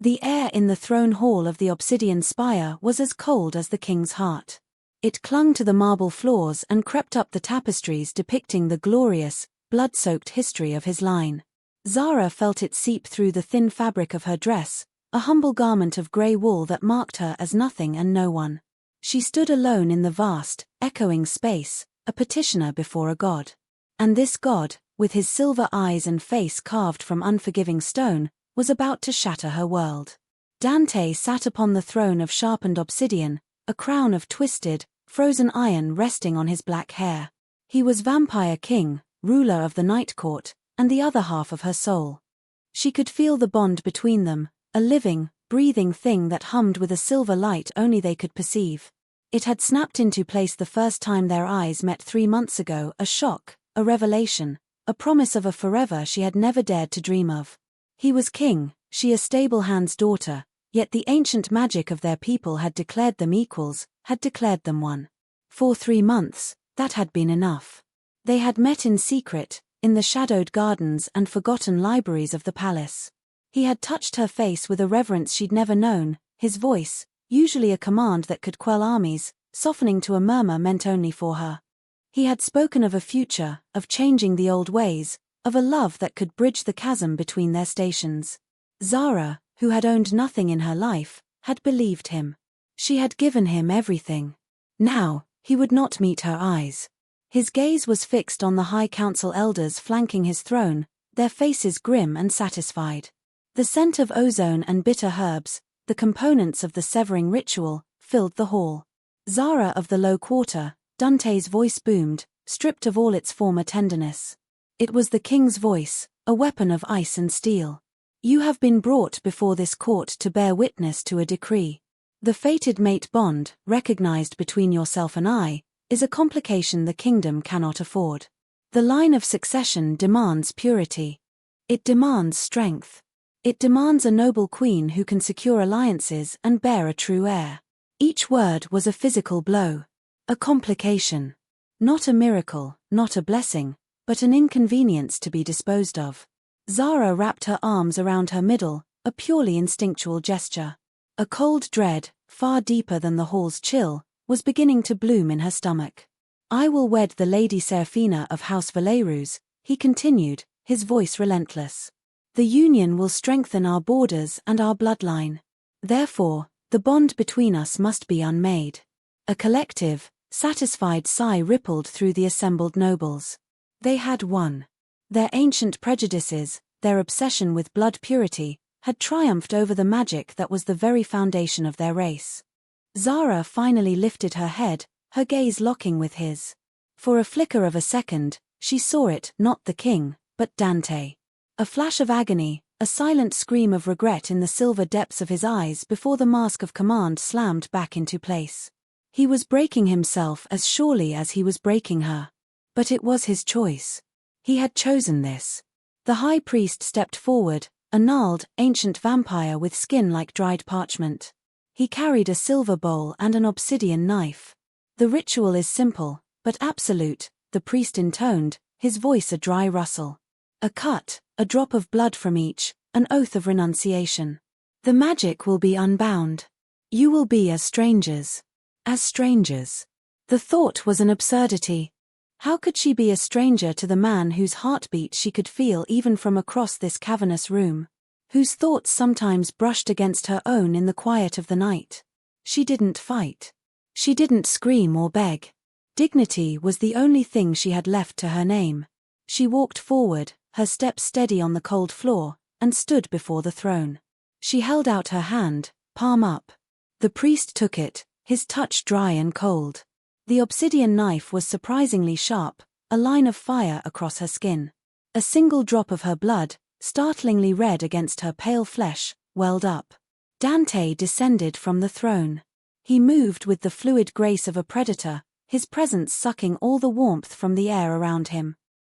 The air in the throne hall of the obsidian spire was as cold as the king's heart. It clung to the marble floors and crept up the tapestries depicting the glorious, blood-soaked history of his line. Zara felt it seep through the thin fabric of her dress, a humble garment of grey wool that marked her as nothing and no one. She stood alone in the vast, echoing space, a petitioner before a god. And this god, with his silver eyes and face carved from unforgiving stone, was about to shatter her world. Dante sat upon the throne of sharpened obsidian, a crown of twisted, frozen iron resting on his black hair. He was Vampire King, ruler of the Night Court, and the other half of her soul. She could feel the bond between them, a living, breathing thing that hummed with a silver light only they could perceive. It had snapped into place the first time their eyes met 3 months ago, a shock, a revelation, a promise of a forever she had never dared to dream of. He was king, she a Stablehand's daughter, yet the ancient magic of their people had declared them equals, had declared them one. For 3 months, that had been enough. They had met in secret, in the shadowed gardens and forgotten libraries of the palace. He had touched her face with a reverence she'd never known, his voice, usually a command that could quell armies, softening to a murmur meant only for her. He had spoken of a future, of changing the old ways, of a love that could bridge the chasm between their stations. Zara, who had owned nothing in her life, had believed him. She had given him everything. Now, he would not meet her eyes. His gaze was fixed on the High Council elders flanking his throne, their faces grim and satisfied. The scent of ozone and bitter herbs, the components of the severing ritual, filled the hall. Zara of the Low Quarter, Dante's voice boomed, stripped of all its former tenderness. It was the king's voice, a weapon of ice and steel. You have been brought before this court to bear witness to a decree. The fated mate bond, recognized between yourself and I, is a complication the kingdom cannot afford. The line of succession demands purity. It demands strength. It demands a noble queen who can secure alliances and bear a true heir. Each word was a physical blow. A complication. Not a miracle, not a blessing, but an inconvenience to be disposed of. Zara wrapped her arms around her middle, a purely instinctual gesture. A cold dread, far deeper than the hall's chill, was beginning to bloom in her stomach. I will wed the Lady Serafina of House Valerus, he continued, his voice relentless. The union will strengthen our borders and our bloodline. Therefore, the bond between us must be unmade. A collective, satisfied sigh rippled through the assembled nobles. They had won. Their ancient prejudices, their obsession with blood purity, had triumphed over the magic that was the very foundation of their race. Zara finally lifted her head, her gaze locking with his. For a flicker of a second, she saw it, not the king, but Dante. A flash of agony, a silent scream of regret in the silver depths of his eyes before the mask of command slammed back into place. He was breaking himself as surely as he was breaking her. But it was his choice. He had chosen this. The high priest stepped forward, a gnarled, ancient vampire with skin like dried parchment. He carried a silver bowl and an obsidian knife. The ritual is simple, but absolute, the priest intoned, his voice a dry rustle. A cut, a drop of blood from each, an oath of renunciation. The magic will be unbound. You will be as strangers. As strangers. The thought was an absurdity. How could she be a stranger to the man whose heartbeat she could feel even from across this cavernous room? Whose thoughts sometimes brushed against her own in the quiet of the night? She didn't fight. She didn't scream or beg. Dignity was the only thing she had left to her name. She walked forward, her steps steady on the cold floor, and stood before the throne. She held out her hand, palm up. The priest took it, his touch dry and cold. The obsidian knife was surprisingly sharp, a line of fire across her skin. A single drop of her blood, startlingly red against her pale flesh, welled up. Dante descended from the throne. He moved with the fluid grace of a predator, his presence sucking all the warmth from the air around him.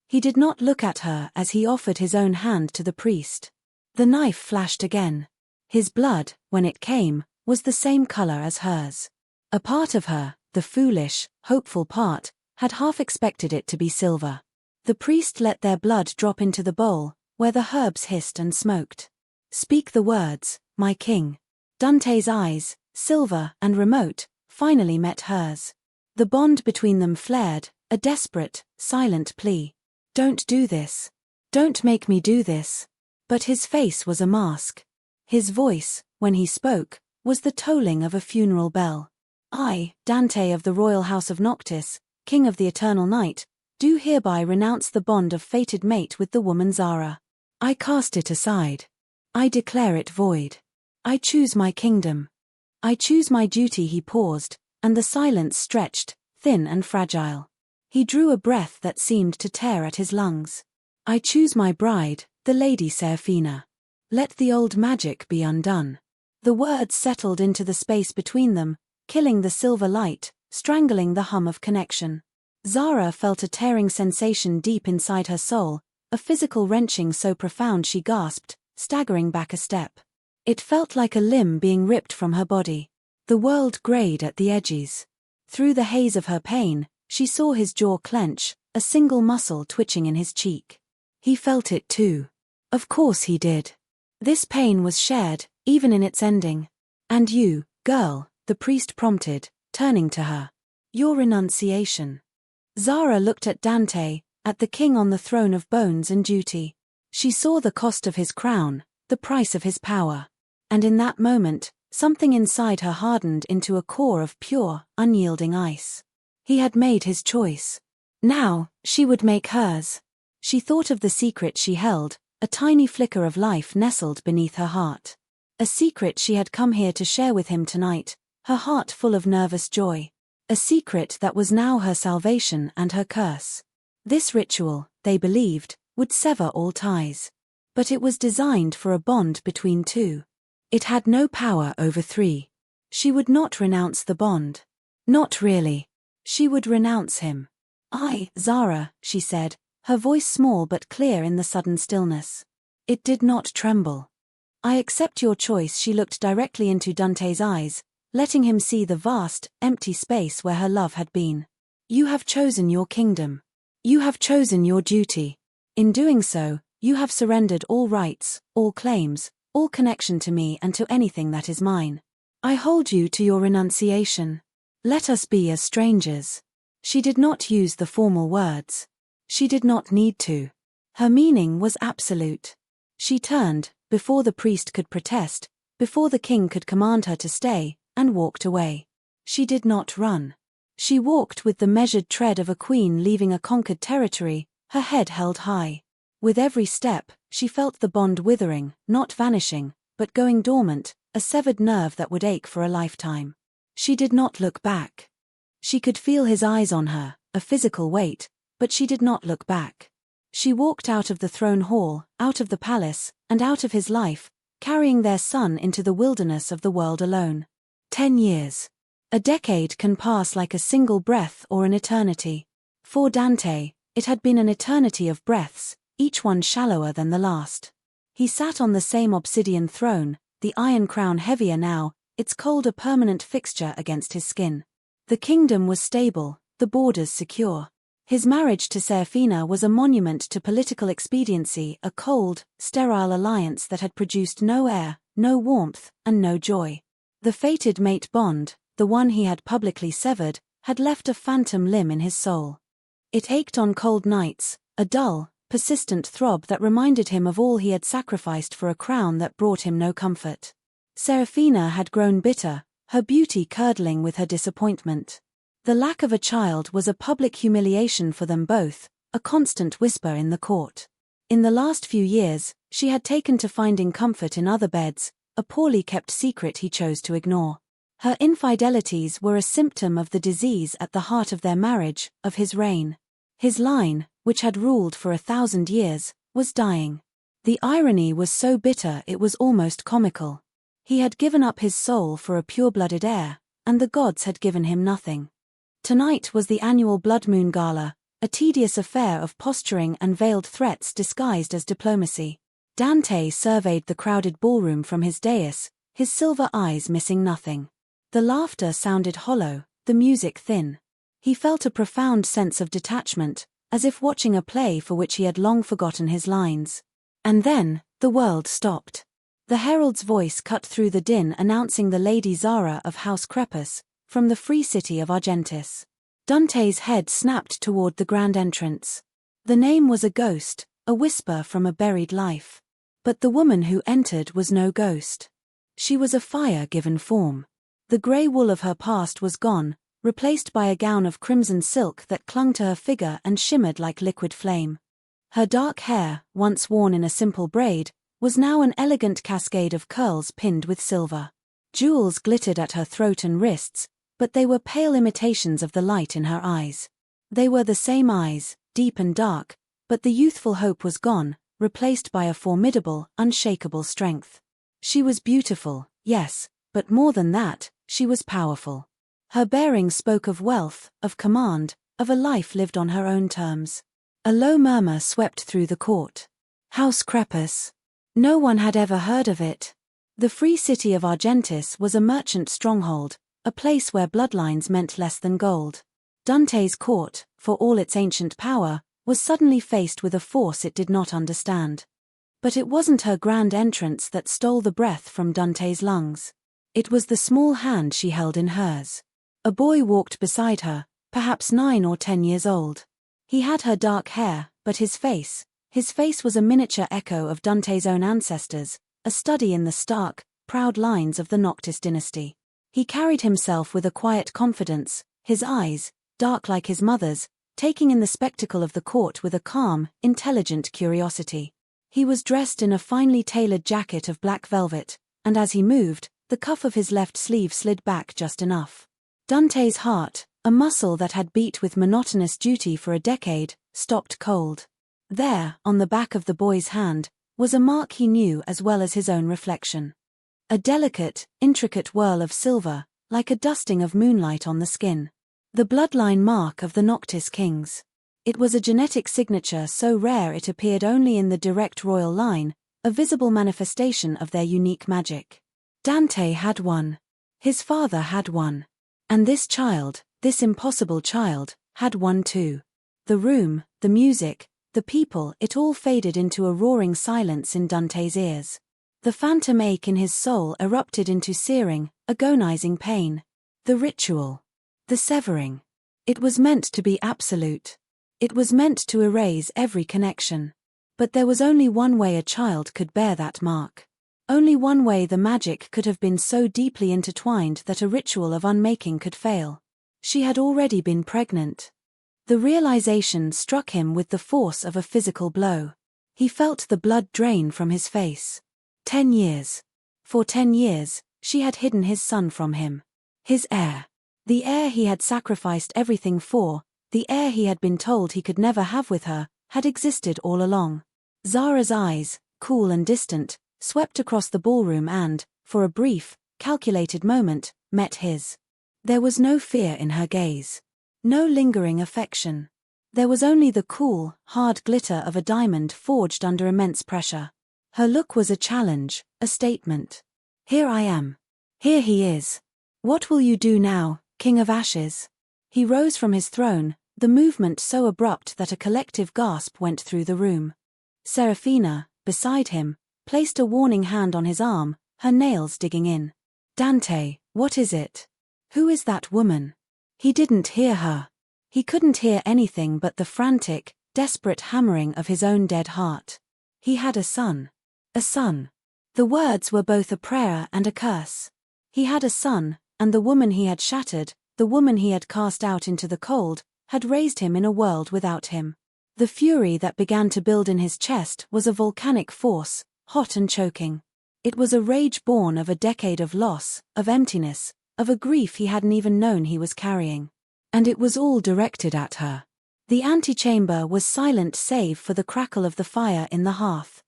He did not look at her as he offered his own hand to the priest. The knife flashed again. His blood, when it came, was the same color as hers. A part of her, the foolish, hopeful part, had half expected it to be silver. The priest let their blood drop into the bowl, where the herbs hissed and smoked. Speak the words, my king." Dante's eyes, silver and remote, finally met hers. The bond between them flared, a desperate, silent plea. "Don't do this. Don't make me do this." But his face was a mask. His voice, when he spoke, was the tolling of a funeral bell. "I, Dante of the royal house of Noctis, king of the eternal night, do hereby renounce the bond of fated mate with the woman Zara. I cast it aside. I declare it void. I choose my kingdom. I choose my duty." He paused, and the silence stretched, thin and fragile. He drew a breath that seemed to tear at his lungs. "I choose my bride, the Lady Seraphina. Let the old magic be undone." The words settled into the space between them, killing the silver light, strangling the hum of connection. Zara felt a tearing sensation deep inside her soul, a physical wrenching so profound she gasped, staggering back a step. It felt like a limb being ripped from her body. The world grayed at the edges. Through the haze of her pain, she saw his jaw clench, a single muscle twitching in his cheek. He felt it too. Of course he did. This pain was shared, even in its ending. "And you, girl," the priest prompted, turning to her. "Your renunciation." Zara looked at Dante, at the king on the throne of bones and duty. She saw the cost of his crown, the price of his power. And in that moment, something inside her hardened into a core of pure, unyielding ice. He had made his choice. Now, she would make hers. She thought of the secret she held, a tiny flicker of life nestled beneath her heart. A secret she had come here to share with him tonight, her heart full of nervous joy. A secret that was now her salvation and her curse. This ritual, they believed, would sever all ties. But it was designed for a bond between two. It had no power over three. She would not renounce the bond. Not really. She would renounce him. "I, Zara," she said, her voice small but clear in the sudden stillness. It did not tremble. "I accept your choice." She looked directly into Dante's eyes, letting him see the vast, empty space where her love had been. "You have chosen your kingdom. You have chosen your duty. In doing so, you have surrendered all rights, all claims, all connection to me and to anything that is mine. I hold you to your renunciation. Let us be as strangers." She did not use the formal words. She did not need to. Her meaning was absolute. She turned, before the priest could protest, before the king could command her to stay, and walked away. She did not run. She walked with the measured tread of a queen leaving a conquered territory, her head held high. With every step, she felt the bond withering, not vanishing, but going dormant, a severed nerve that would ache for a lifetime. She did not look back. She could feel his eyes on her, a physical weight, but she did not look back. She walked out of the throne hall, out of the palace, and out of his life, carrying their son into the wilderness of the world alone. 10 years. A decade can pass like a single breath or an eternity. For Dante, it had been an eternity of breaths, each one shallower than the last. He sat on the same obsidian throne, the iron crown heavier now, its cold a permanent fixture against his skin. The kingdom was stable, the borders secure. His marriage to Seraphina was a monument to political expediency, a cold, sterile alliance that had produced no air, no warmth, and no joy. The fated mate bond, the one he had publicly severed, had left a phantom limb in his soul. It ached on cold nights, a dull, persistent throb that reminded him of all he had sacrificed for a crown that brought him no comfort. Seraphina had grown bitter, her beauty curdling with her disappointment. The lack of a child was a public humiliation for them both, a constant whisper in the court. In the last few years, she had taken to finding comfort in other beds, a poorly kept secret he chose to ignore. Her infidelities were a symptom of the disease at the heart of their marriage, of his reign. His line, which had ruled for 1,000 years, was dying. The irony was so bitter it was almost comical. He had given up his soul for a pure-blooded heir, and the gods had given him nothing. Tonight was the annual Blood Moon Gala, a tedious affair of posturing and veiled threats disguised as diplomacy. Dante surveyed the crowded ballroom from his dais, his silver eyes missing nothing. The laughter sounded hollow, the music thin. He felt a profound sense of detachment, as if watching a play for which he had long forgotten his lines. And then, the world stopped. The herald's voice cut through the din announcing the Lady Zara of House Crepus, from the free city of Argentis. Dante's head snapped toward the grand entrance. The name was a ghost, a whisper from a buried life. But the woman who entered was no ghost. She was a fire given form. The grey wool of her past was gone, replaced by a gown of crimson silk that clung to her figure and shimmered like liquid flame. Her dark hair, once worn in a simple braid, was now an elegant cascade of curls pinned with silver. Jewels glittered at her throat and wrists, but they were pale imitations of the light in her eyes. They were the same eyes, deep and dark, but the youthful hope was gone, replaced by a formidable, unshakable strength. She was beautiful, yes, but more than that, she was powerful. Her bearing spoke of wealth, of command, of a life lived on her own terms. A low murmur swept through the court. House Crepus. No one had ever heard of it. The free city of Argentis was a merchant stronghold, a place where bloodlines meant less than gold. Dante's court, for all its ancient power, was suddenly faced with a force it did not understand. But it wasn't her grand entrance that stole the breath from Dante's lungs. It was the small hand she held in hers. A boy walked beside her, perhaps 9 or 10 years old. He had her dark hair, but his face was a miniature echo of Dante's own ancestors, a study in the stark, proud lines of the Noctis dynasty. He carried himself with a quiet confidence, his eyes, dark like his mother's, taking in the spectacle of the court with a calm, intelligent curiosity. He was dressed in a finely tailored jacket of black velvet, and as he moved, the cuff of his left sleeve slid back just enough. Dante's heart, a muscle that had beat with monotonous duty for a decade, stopped cold. There, on the back of the boy's hand, was a mark he knew as well as his own reflection. A delicate, intricate whirl of silver, like a dusting of moonlight on the skin. The bloodline mark of the Noctis kings. It was a genetic signature so rare it appeared only in the direct royal line, a visible manifestation of their unique magic. Dante had one. His father had one. And this child, this impossible child, had one too. The room, the music, the people, it all faded into a roaring silence in Dante's ears. The phantom ache in his soul erupted into searing, agonizing pain. The ritual. The severing. It was meant to be absolute. It was meant to erase every connection. But there was only one way a child could bear that mark. Only one way the magic could have been so deeply intertwined that a ritual of unmaking could fail. She had already been pregnant. The realization struck him with the force of a physical blow. He felt the blood drain from his face. 10 years. For 10 years, she had hidden his son from him. His heir. The heir he had sacrificed everything for, the heir he had been told he could never have with her, had existed all along. Zara's eyes, cool and distant, swept across the ballroom and, for a brief, calculated moment, met his. There was no fear in her gaze. No lingering affection. There was only the cool, hard glitter of a diamond forged under immense pressure. Her look was a challenge, a statement. Here I am. Here he is. What will you do now, King of Ashes? He rose from his throne, the movement so abrupt that a collective gasp went through the room. Serafina, beside him, placed a warning hand on his arm, her nails digging in. Dante, what is it? Who is that woman? He didn't hear her. He couldn't hear anything but the frantic, desperate hammering of his own dead heart. He had a son. A son. The words were both a prayer and a curse. He had a son, and the woman he had shattered, the woman he had cast out into the cold, had raised him in a world without him. The fury that began to build in his chest was a volcanic force, hot and choking. It was a rage born of a decade of loss, of emptiness, of a grief he hadn't even known he was carrying. And it was all directed at her. The antechamber was silent save for the crackle of the fire in the hearth.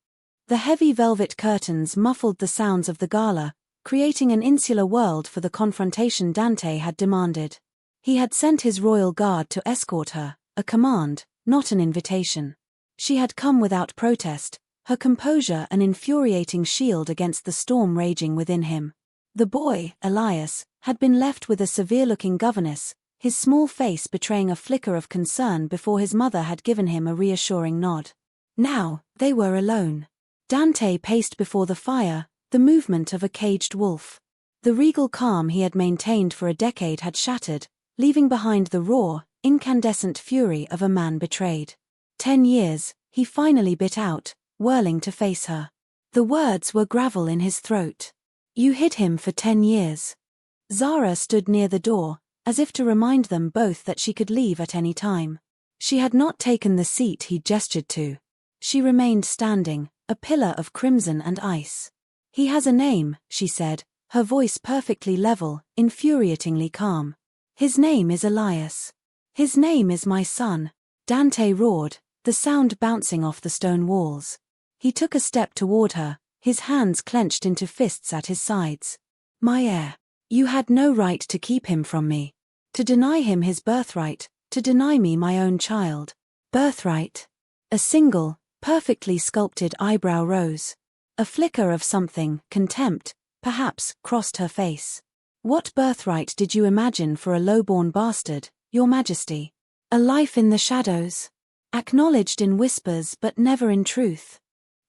The heavy velvet curtains muffled the sounds of the gala, creating an insular world for the confrontation Dante had demanded. He had sent his royal guard to escort her, a command, not an invitation. She had come without protest, her composure an infuriating shield against the storm raging within him. The boy, Elias, had been left with a severe-looking governess, his small face betraying a flicker of concern before his mother had given him a reassuring nod. Now, they were alone. Dante paced before the fire, the movement of a caged wolf. The regal calm he had maintained for a decade had shattered, leaving behind the raw, incandescent fury of a man betrayed. 10 years, he finally bit out, whirling to face her. The words were gravel in his throat. You hid him for 10 years. Zara stood near the door, as if to remind them both that she could leave at any time. She had not taken the seat he gestured to. She remained standing, a pillar of crimson and ice. He has a name, she said, her voice perfectly level, infuriatingly calm. His name is Elias. His name is my son. Dante roared, the sound bouncing off the stone walls. He took a step toward her, his hands clenched into fists at his sides. My heir. You had no right to keep him from me. To deny him his birthright, to deny me my own child. Birthright. A single, perfectly sculpted eyebrow rose. A flicker of something, contempt, perhaps, crossed her face. What birthright did you imagine for a low-born bastard, Your Majesty? A life in the shadows. Acknowledged in whispers but never in truth.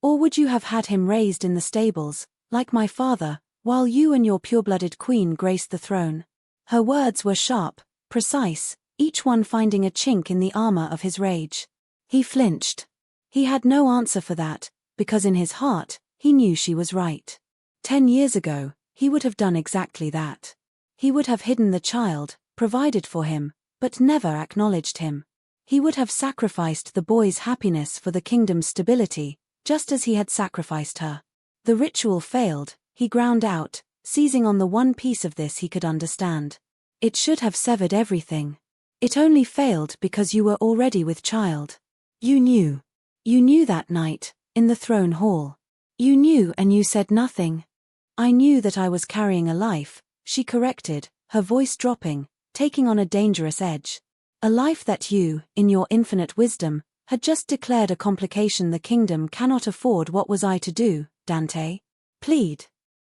Or would you have had him raised in the stables, like my father, while you and your pure-blooded queen graced the throne? Her words were sharp, precise, each one finding a chink in the armor of his rage. He flinched. He had no answer for that, because in his heart, he knew she was right. 10 years ago, he would have done exactly that. He would have hidden the child, provided for him, but never acknowledged him. He would have sacrificed the boy's happiness for the kingdom's stability, just as he had sacrificed her. The ritual failed, he ground out, seizing on the one piece of this he could understand. It should have severed everything. It only failed because you were already with child. You knew. You knew that night, in the throne hall. You knew and you said nothing. I knew that I was carrying a life, she corrected, her voice dropping, taking on a dangerous edge. A life that you, in your infinite wisdom, had just declared a complication the kingdom cannot afford. What was I to do, Dante? Plead.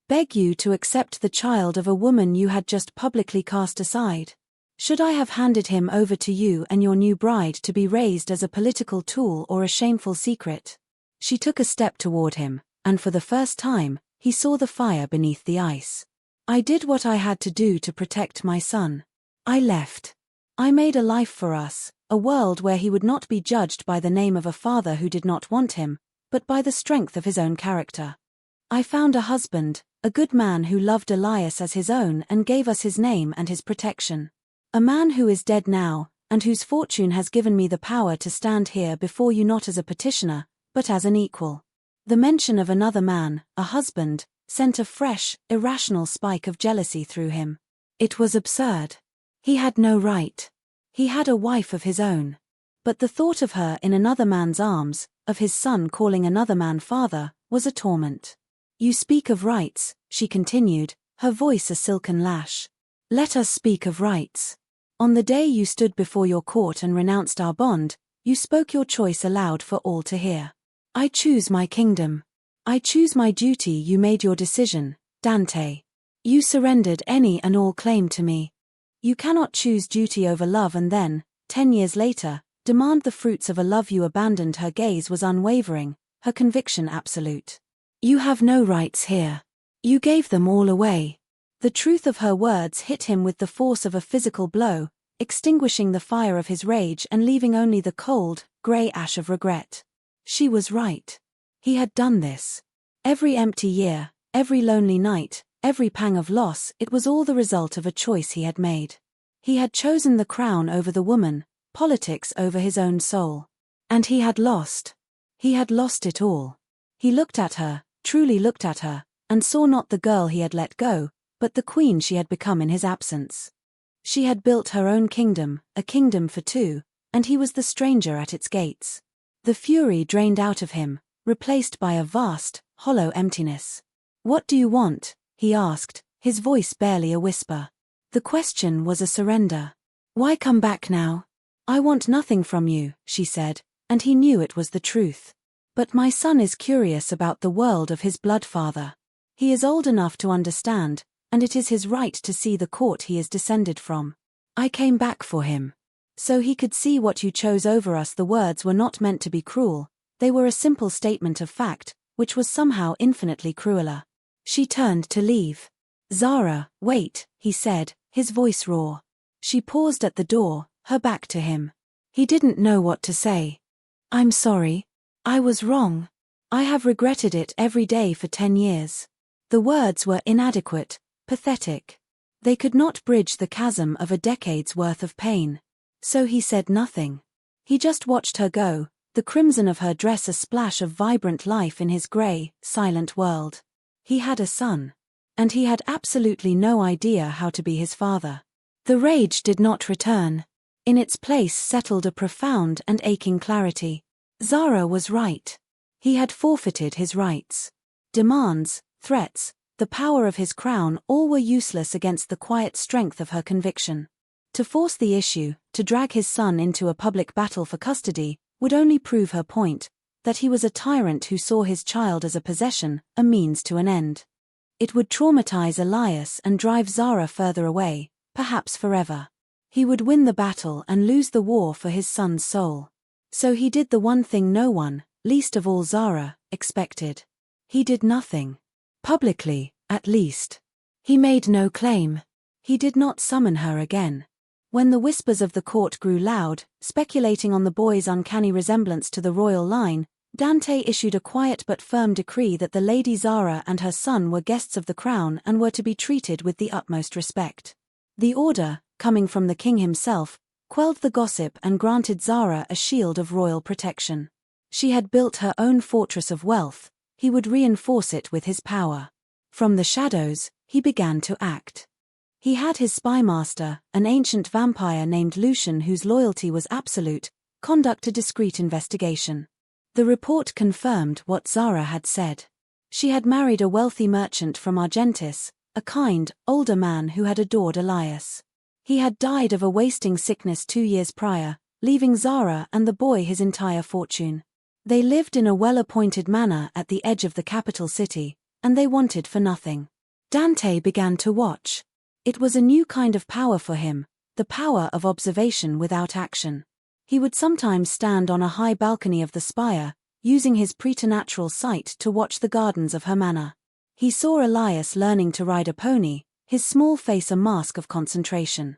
Beg you to accept the child of a woman you had just publicly cast aside? Should I have handed him over to you and your new bride to be raised as a political tool or a shameful secret? She took a step toward him, and for the first time, he saw the fire beneath the ice. I did what I had to do to protect my son. I left. I made a life for us, a world where he would not be judged by the name of a father who did not want him, but by the strength of his own character. I found a husband, a good man who loved Elias as his own and gave us his name and his protection. A man who is dead now, and whose fortune has given me the power to stand here before you not as a petitioner, but as an equal. The mention of another man, a husband, sent a fresh, irrational spike of jealousy through him. It was absurd. He had no right. He had a wife of his own. But the thought of her in another man's arms, of his son calling another man father, was a torment. You speak of rights, she continued, her voice a silken lash. Let us speak of rights. On the day you stood before your court and renounced our bond, you spoke your choice aloud for all to hear. I choose my kingdom. I choose my duty. You made your decision, Dante. You surrendered any and all claim to me. You cannot choose duty over love and then, 10 years later, demand the fruits of a love you abandoned. Her gaze was unwavering, her conviction absolute. You have no rights here. You gave them all away. The truth of her words hit him with the force of a physical blow, extinguishing the fire of his rage and leaving only the cold, grey ash of regret. She was right. He had done this. Every empty year, every lonely night, every pang of loss, it was all the result of a choice he had made. He had chosen the crown over the woman, politics over his own soul. And he had lost. He had lost it all. He looked at her, truly looked at her, and saw not the girl he had let go, but the queen she had become in his absence. She had built her own kingdom, a kingdom for two, and he was the stranger at its gates. The fury drained out of him, replaced by a vast, hollow emptiness. What do you want? He asked, his voice barely a whisper. The question was a surrender. Why come back now? I want nothing from you, she said, and he knew it was the truth. But my son is curious about the world of his blood father. He is old enough to understand, and it is his right to see the court he is descended from. I came back for him. So he could see what you chose over us. The words were not meant to be cruel, they were a simple statement of fact, which was somehow infinitely crueler. She turned to leave. "Zara, wait," he said, his voice raw. She paused at the door, her back to him. He didn't know what to say. "I'm sorry. I was wrong. I have regretted it every day for 10 years." The words were inadequate, pathetic. They could not bridge the chasm of a decade's worth of pain. So he said nothing. He just watched her go, the crimson of her dress a splash of vibrant life in his grey, silent world. He had a son. And he had absolutely no idea how to be his father. The rage did not return. In its place settled a profound and aching clarity. Zara was right. He had forfeited his rights. Demands, threats, the power of his crown all were useless against the quiet strength of her conviction. To force the issue, to drag his son into a public battle for custody, would only prove her point, that he was a tyrant who saw his child as a possession, a means to an end. It would traumatize Elias and drive Zara further away, perhaps forever. He would win the battle and lose the war for his son's soul. So he did the one thing no one, least of all Zara, expected. He did nothing. Publicly, at least. He made no claim. He did not summon her again. When the whispers of the court grew loud, speculating on the boy's uncanny resemblance to the royal line, Dante issued a quiet but firm decree that the Lady Zara and her son were guests of the crown and were to be treated with the utmost respect. The order, coming from the king himself, quelled the gossip and granted Zara a shield of royal protection. She had built her own fortress of wealth, he would reinforce it with his power. From the shadows, he began to act. He had his spymaster, an ancient vampire named Lucian whose loyalty was absolute, conduct a discreet investigation. The report confirmed what Zara had said. She had married a wealthy merchant from Argentis, a kind, older man who had adored Elias. He had died of a wasting sickness 2 years prior, leaving Zara and the boy his entire fortune. They lived in a well-appointed manor at the edge of the capital city, and they wanted for nothing. Dante began to watch. It was a new kind of power for him, the power of observation without action. He would sometimes stand on a high balcony of the spire, using his preternatural sight to watch the gardens of her manor. He saw Elias learning to ride a pony, his small face a mask of concentration.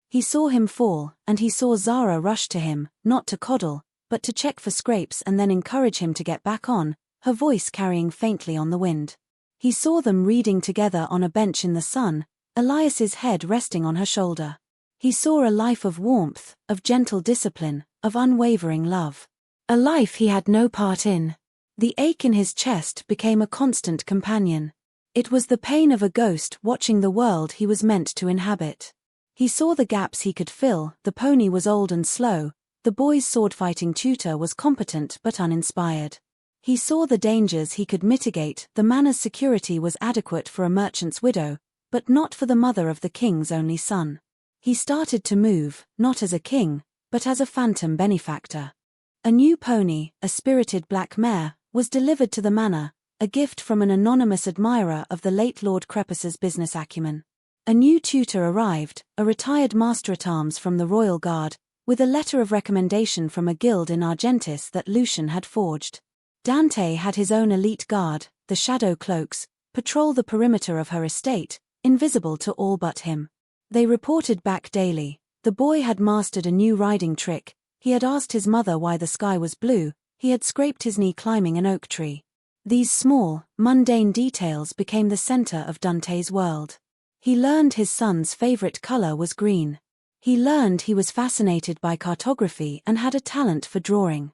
He saw him fall, and he saw Zara rush to him, not to coddle, but to check for scrapes and then encourage him to get back on, her voice carrying faintly on the wind. He saw them reading together on a bench in the sun, Elias's head resting on her shoulder. He saw a life of warmth, of gentle discipline, of unwavering love. A life he had no part in. The ache in his chest became a constant companion. It was the pain of a ghost watching the world he was meant to inhabit. He saw the gaps he could fill, the pony was old and slow, the boy's sword-fighting tutor was competent but uninspired. He saw the dangers he could mitigate, the manor's security was adequate for a merchant's widow, but not for the mother of the king's only son. He started to move, not as a king, but as a phantom benefactor. A new pony, a spirited black mare, was delivered to the manor, a gift from an anonymous admirer of the late Lord Crepus's business acumen. A new tutor arrived, a retired master-at-arms from the royal guard, with a letter of recommendation from a guild in Argentis that Lucian had forged. Dante had his own elite guard, the Shadow Cloaks, patrol the perimeter of her estate, invisible to all but him. They reported back daily. The boy had mastered a new riding trick, he had asked his mother why the sky was blue, he had scraped his knee climbing an oak tree. These small, mundane details became the center of Dante's world. He learned his son's favorite color was green. He learned he was fascinated by cartography and had a talent for drawing.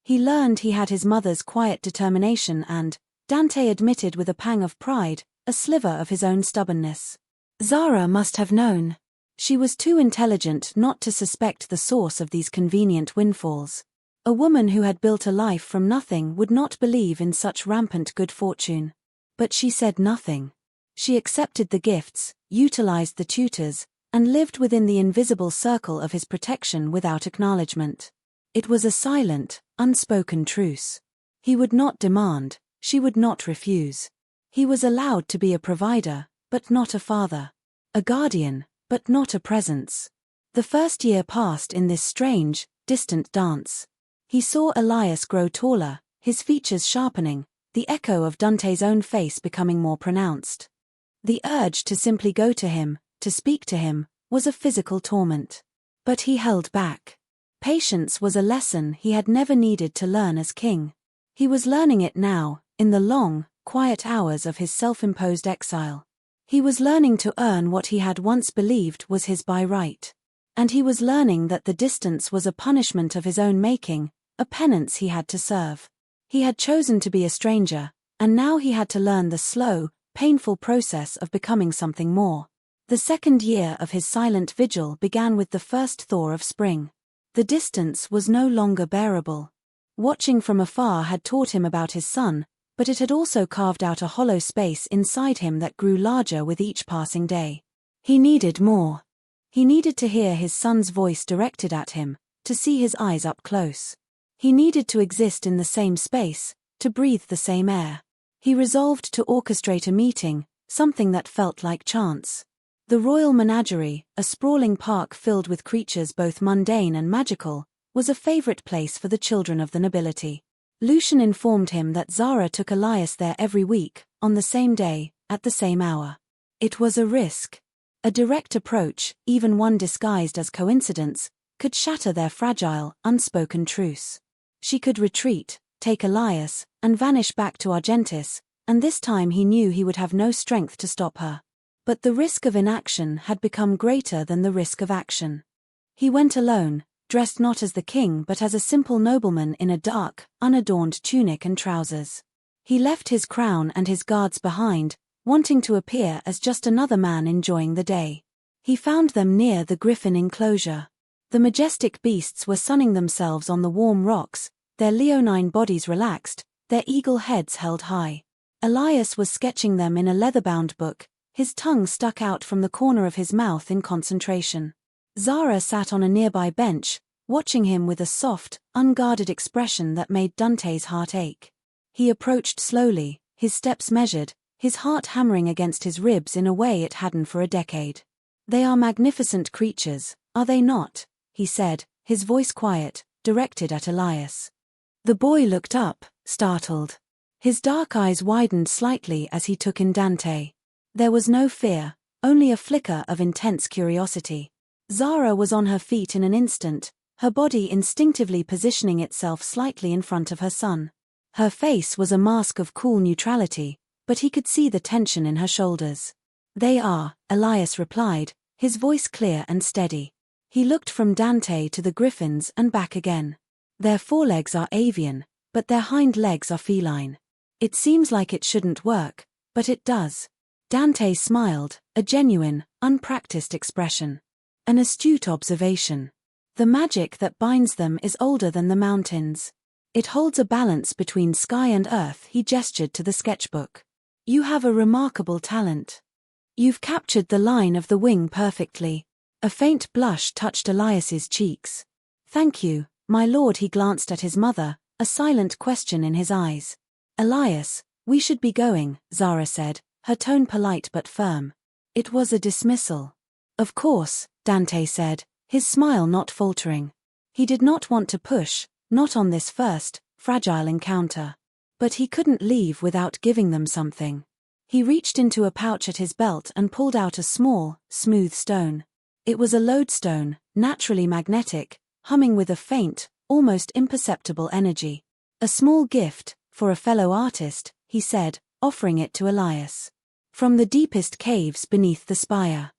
He learned he had his mother's quiet determination and, Dante admitted with a pang of pride, a sliver of his own stubbornness. Zara must have known. She was too intelligent not to suspect the source of these convenient windfalls. A woman who had built a life from nothing would not believe in such rampant good fortune. But she said nothing. She accepted the gifts, utilized the tutors, and lived within the invisible circle of his protection without acknowledgement. It was a silent, unspoken truce. He would not demand, she would not refuse. He was allowed to be a provider, but not a father. A guardian, but not a presence. The first year passed in this strange, distant dance. He saw Elias grow taller, his features sharpening, the echo of Dante's own face becoming more pronounced. The urge to simply go to him, to speak to him, was a physical torment. But he held back. Patience was a lesson he had never needed to learn as king. He was learning it now, in the long, quiet hours of his self-imposed exile. He was learning to earn what he had once believed was his by right. And he was learning that the distance was a punishment of his own making, a penance he had to serve. He had chosen to be a stranger, and now he had to learn the slow, painful process of becoming something more. The second year of his silent vigil began with the first thaw of spring. The distance was no longer bearable. Watching from afar had taught him about his son, but it had also carved out a hollow space inside him that grew larger with each passing day. He needed more. He needed to hear his son's voice directed at him, to see his eyes up close. He needed to exist in the same space, to breathe the same air. He resolved to orchestrate a meeting, something that felt like chance. The royal menagerie, a sprawling park filled with creatures both mundane and magical, was a favorite place for the children of the nobility. Lucian informed him that Zara took Elias there every week, on the same day, at the same hour. It was a risk. A direct approach, even one disguised as coincidence, could shatter their fragile, unspoken truce. She could retreat, take Elias, and vanish back to Argentis, and this time he knew he would have no strength to stop her. But the risk of inaction had become greater than the risk of action. He went alone, dressed not as the king but as a simple nobleman in a dark, unadorned tunic and trousers. He left his crown and his guards behind, wanting to appear as just another man enjoying the day. He found them near the griffin enclosure. The majestic beasts were sunning themselves on the warm rocks, their leonine bodies relaxed, their eagle heads held high. Elias was sketching them in a leather-bound book, his tongue stuck out from the corner of his mouth in concentration. Zara sat on a nearby bench, watching him with a soft, unguarded expression that made Dante's heart ache. He approached slowly, his steps measured, his heart hammering against his ribs in a way it hadn't for a decade. "They are magnificent creatures, are they not?" he said, his voice quiet, directed at Elias. The boy looked up, startled. His dark eyes widened slightly as he took in Dante. There was no fear, only a flicker of intense curiosity. Zara was on her feet in an instant, her body instinctively positioning itself slightly in front of her son. Her face was a mask of cool neutrality, but he could see the tension in her shoulders. "They are," Elias replied, his voice clear and steady. He looked from Dante to the griffins and back again. "Their forelegs are avian, but their hind legs are feline. It seems like it shouldn't work, but it does." Dante smiled, a genuine, unpracticed expression. An astute observation. The magic that binds them is older than the mountains. It holds a balance between sky and earth. He gestured to the sketchbook. "You have a remarkable talent. You've captured the line of the wing perfectly." A faint blush touched Elias's cheeks. "Thank you, my lord." He glanced at his mother, a silent question in his eyes. "Elias, we should be going," Zara said, her tone polite but firm. It was a dismissal. "Of course," Dante said, his smile not faltering. He did not want to push, not on this first, fragile encounter. But he couldn't leave without giving them something. He reached into a pouch at his belt and pulled out a small, smooth stone. It was a lodestone, naturally magnetic, humming with a faint, almost imperceptible energy. "A small gift, for a fellow artist," he said, offering it to Elias. "From the deepest caves beneath the spire.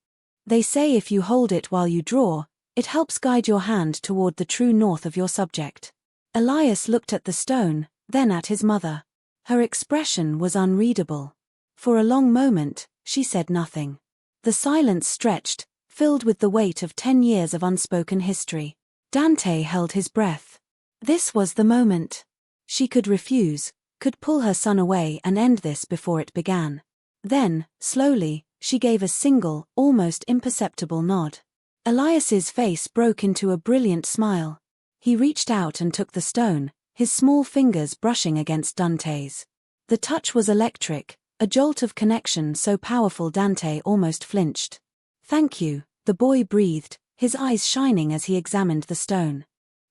They say if you hold it while you draw, it helps guide your hand toward the true north of your subject." Elias looked at the stone, then at his mother. Her expression was unreadable. For a long moment, she said nothing. The silence stretched, filled with the weight of 10 years of unspoken history. Dante held his breath. This was the moment. She could refuse, could pull her son away and end this before it began. Then, slowly, she gave a single, almost imperceptible nod. Elias's face broke into a brilliant smile. He reached out and took the stone, his small fingers brushing against Dante's. The touch was electric, a jolt of connection so powerful Dante almost flinched. "Thank you," the boy breathed, his eyes shining as he examined the stone.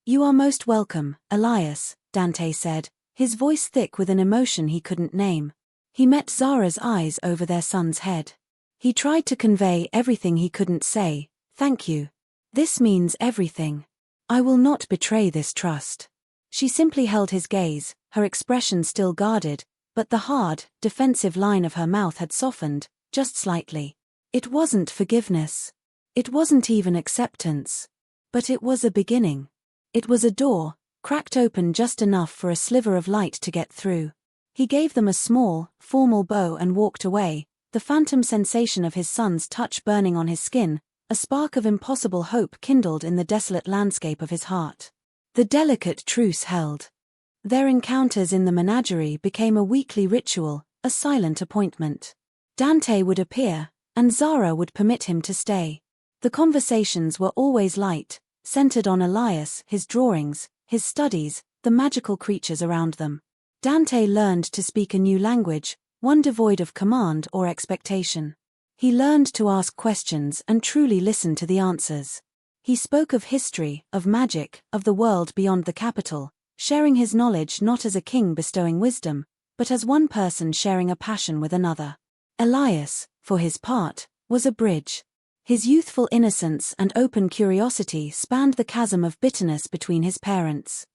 "You are most welcome, Elias," Dante said, his voice thick with an emotion he couldn't name. He met Zara's eyes over their son's head. He tried to convey everything he couldn't say. Thank you. This means everything. I will not betray this trust. She simply held his gaze, her expression still guarded, but the hard, defensive line of her mouth had softened, just slightly. It wasn't forgiveness. It wasn't even acceptance. But it was a beginning. It was a door, cracked open just enough for a sliver of light to get through. He gave them a small, formal bow and walked away, the phantom sensation of his son's touch burning on his skin, a spark of impossible hope kindled in the desolate landscape of his heart. The delicate truce held. Their encounters in the menagerie became a weekly ritual, a silent appointment. Dante would appear, and Zara would permit him to stay. The conversations were always light, centered on Elias, his drawings, his studies, the magical creatures around them. Dante learned to speak a new language, one devoid of command or expectation. He learned to ask questions and truly listen to the answers. He spoke of history, of magic, of the world beyond the capital, sharing his knowledge not as a king bestowing wisdom, but as one person sharing a passion with another. Elias, for his part, was a bridge. His youthful innocence and open curiosity spanned the chasm of bitterness between his parents.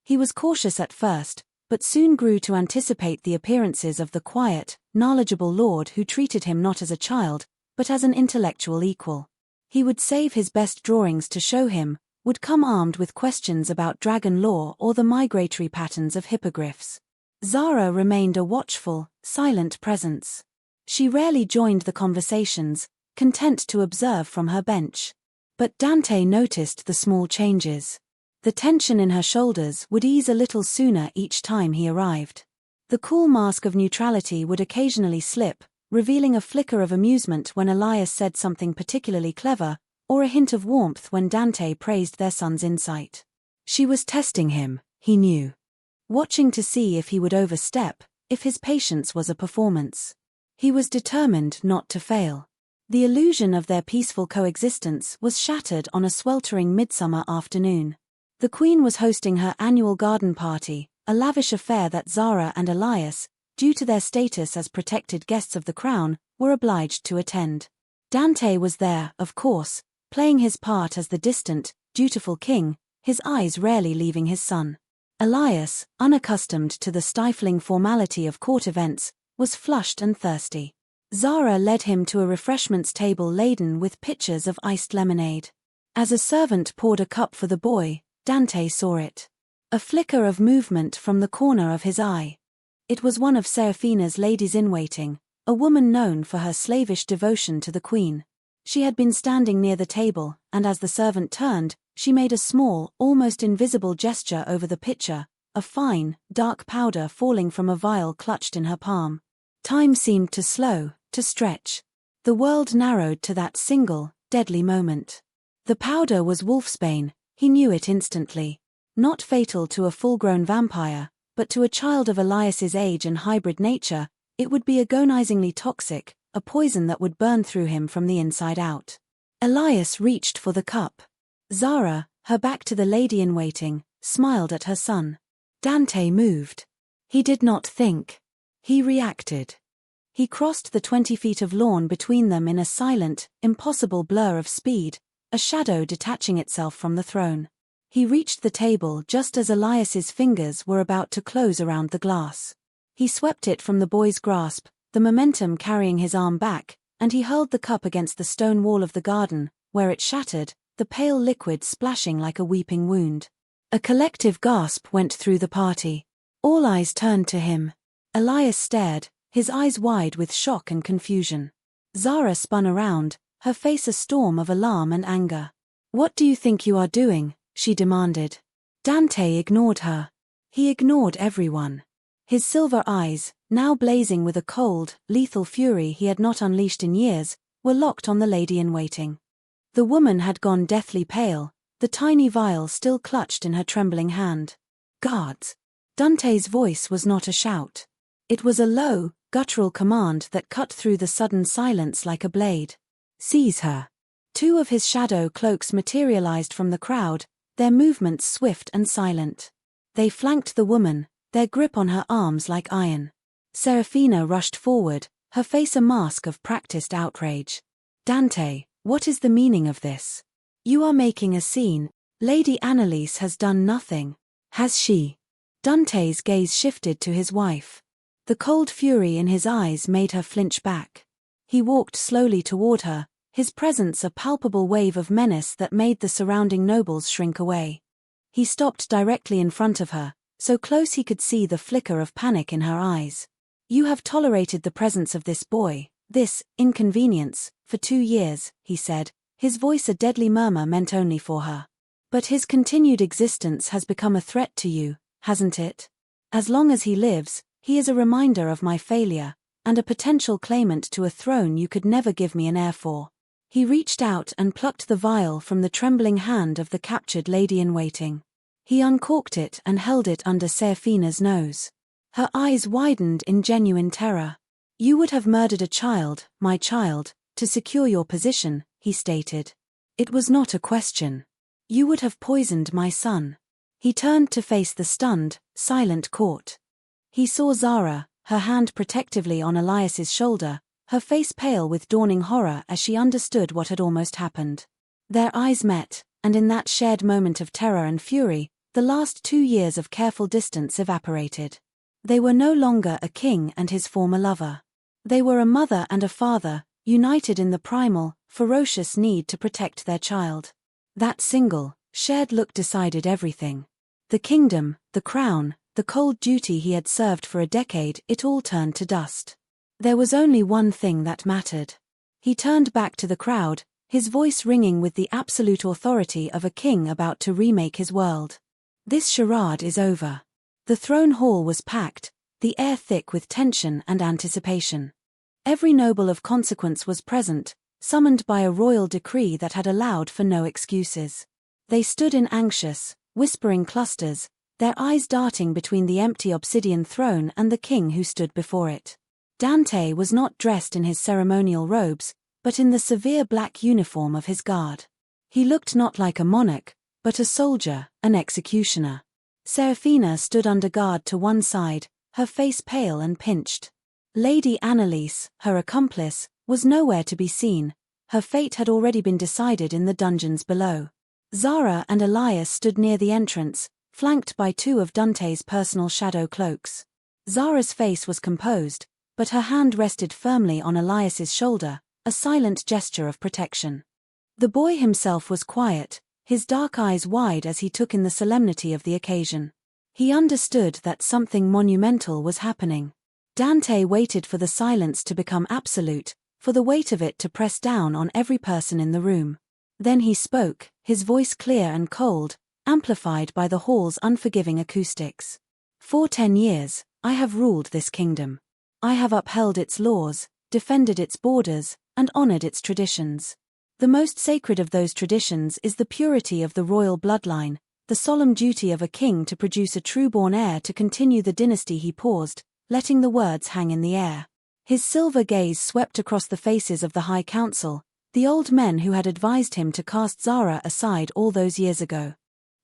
He was cautious at first, but soon grew to anticipate the appearances of the quiet, knowledgeable lord who treated him not as a child, but as an intellectual equal. He would save his best drawings to show him, would come armed with questions about dragon lore or the migratory patterns of hippogriffs. Zara remained a watchful, silent presence. She rarely joined the conversations, content to observe from her bench. But Dante noticed the small changes. The tension in her shoulders would ease a little sooner each time he arrived. The cool mask of neutrality would occasionally slip, revealing a flicker of amusement when Elias said something particularly clever, or a hint of warmth when Dante praised their son's insight. She was testing him, he knew. Watching to see if he would overstep, if his patience was a performance. He was determined not to fail. The illusion of their peaceful coexistence was shattered on a sweltering midsummer afternoon. The Queen was hosting her annual garden party, a lavish affair that Zara and Elias, due to their status as protected guests of the crown, were obliged to attend. Dante was there, of course, playing his part as the distant, dutiful king, his eyes rarely leaving his son. Elias, unaccustomed to the stifling formality of court events, was flushed and thirsty. Zara led him to a refreshments table laden with pitchers of iced lemonade. As a servant poured a cup for the boy, Dante saw it. A flicker of movement from the corner of his eye. It was one of Serafina's ladies-in-waiting, a woman known for her slavish devotion to the Queen. She had been standing near the table, and as the servant turned, she made a small, almost invisible gesture over the pitcher, a fine, dark powder falling from a vial clutched in her palm. Time seemed to slow, to stretch. The world narrowed to that single, deadly moment. The powder was wolfsbane, he knew it instantly. Not fatal to a full-grown vampire, but to a child of Elias's age and hybrid nature, it would be agonizingly toxic, a poison that would burn through him from the inside out. Elias reached for the cup. Zara, her back to the lady-in-waiting, smiled at her son. Dante moved. He did not think. He reacted. He crossed the 20 feet of lawn between them in a silent, impossible blur of speed, a shadow detaching itself from the throne. He reached the table just as Elias's fingers were about to close around the glass. He swept it from the boy's grasp, the momentum carrying his arm back, and he hurled the cup against the stone wall of the garden, where it shattered, the pale liquid splashing like a weeping wound. A collective gasp went through the party. All eyes turned to him. Elias stared, his eyes wide with shock and confusion. Zara spun around, her face a storm of alarm and anger. "What do you think you are doing?" she demanded. Dante ignored her. He ignored everyone. His silver eyes, now blazing with a cold, lethal fury he had not unleashed in years, were locked on the lady-in-waiting. The woman had gone deathly pale, the tiny vial still clutched in her trembling hand. "Guards!" Dante's voice was not a shout. It was a low, guttural command that cut through the sudden silence like a blade. "Seize her." Two of his shadow cloaks materialized from the crowd, their movements swift and silent. They flanked the woman, their grip on her arms like iron. Serafina rushed forward, her face a mask of practiced outrage. Dante, what is the meaning of this? You are making a scene. Lady Annalise has done nothing. Has she? Dante's gaze shifted to his wife. The cold fury in his eyes made her flinch back. He walked slowly toward her, his presence a palpable wave of menace that made the surrounding nobles shrink away. He stopped directly in front of her, so close he could see the flicker of panic in her eyes. You have tolerated the presence of this boy, this inconvenience, for 2 years, he said, his voice a deadly murmur meant only for her. But his continued existence has become a threat to you, hasn't it? As long as he lives, he is a reminder of my failure, and a potential claimant to a throne you could never give me an heir for. He reached out and plucked the vial from the trembling hand of the captured lady-in-waiting. He uncorked it and held it under Serafina's nose. Her eyes widened in genuine terror. You would have murdered a child, my child, to secure your position, he stated. It was not a question. You would have poisoned my son. He turned to face the stunned, silent court. He saw Zara, her hand protectively on Elias's shoulder, her face pale with dawning horror as she understood what had almost happened. Their eyes met, and in that shared moment of terror and fury, the last 2 years of careful distance evaporated. They were no longer a king and his former lover. They were a mother and a father, united in the primal, ferocious need to protect their child. That single, shared look decided everything. The kingdom, the crown, the cold duty he had served for a decade, it all turned to dust. There was only one thing that mattered. He turned back to the crowd, his voice ringing with the absolute authority of a king about to remake his world. This charade is over. The throne hall was packed, the air thick with tension and anticipation. Every noble of consequence was present, summoned by a royal decree that had allowed for no excuses. They stood in anxious, whispering clusters, their eyes darting between the empty obsidian throne and the king who stood before it. Dante was not dressed in his ceremonial robes, but in the severe black uniform of his guard. He looked not like a monarch, but a soldier, an executioner. Serafina stood under guard to one side, her face pale and pinched. Lady Annalise, her accomplice, was nowhere to be seen. Her fate had already been decided in the dungeons below. Zara and Elias stood near the entrance, flanked by 2 of Dante's personal shadow cloaks. Zara's face was composed, but her hand rested firmly on Elias's shoulder, a silent gesture of protection. The boy himself was quiet, his dark eyes wide as he took in the solemnity of the occasion. He understood that something monumental was happening. Dante waited for the silence to become absolute, for the weight of it to press down on every person in the room. Then he spoke, his voice clear and cold, amplified by the hall's unforgiving acoustics. For 10 years, I have ruled this kingdom. I have upheld its laws, defended its borders, and honored its traditions. The most sacred of those traditions is the purity of the royal bloodline, the solemn duty of a king to produce a true-born heir to continue the dynasty. He paused, letting the words hang in the air. His silver gaze swept across the faces of the High Council, the old men who had advised him to cast Zara aside all those years ago.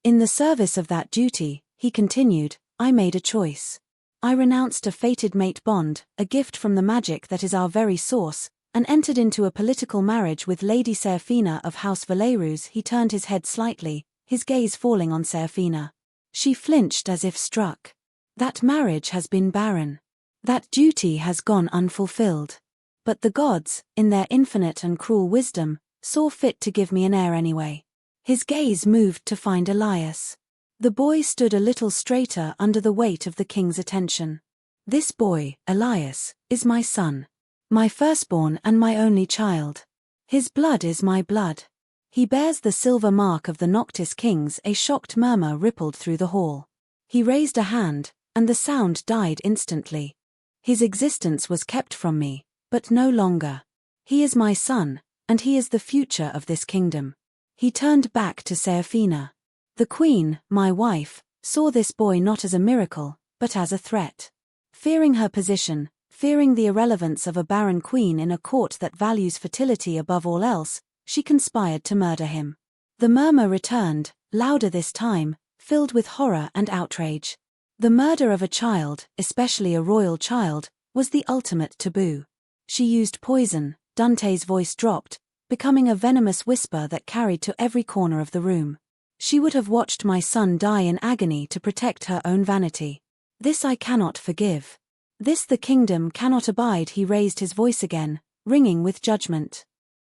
In the service of that duty, he continued, I made a choice. I renounced a fated mate bond, a gift from the magic that is our very source, and entered into a political marriage with Lady Serafina of House Valerus. He turned his head slightly, his gaze falling on Serafina. She flinched as if struck. That marriage has been barren. That duty has gone unfulfilled. But the gods, in their infinite and cruel wisdom, saw fit to give me an heir anyway. His gaze moved to find Elias. The boy stood a little straighter under the weight of the king's attention. This boy, Elias, is my son. My firstborn and my only child. His blood is my blood. He bears the silver mark of the Noctis kings. A shocked murmur rippled through the hall. He raised a hand, and the sound died instantly. His existence was kept from me, but no longer. He is my son, and he is the future of this kingdom. He turned back to Serafina. The queen, my wife, saw this boy not as a miracle, but as a threat. Fearing her position, fearing the irrelevance of a barren queen in a court that values fertility above all else, she conspired to murder him. The murmur returned, louder this time, filled with horror and outrage. The murder of a child, especially a royal child, was the ultimate taboo. She used poison. Dante's voice dropped, becoming a venomous whisper that carried to every corner of the room. She would have watched my son die in agony to protect her own vanity. This I cannot forgive. This the kingdom cannot abide. He raised his voice again, ringing with judgment.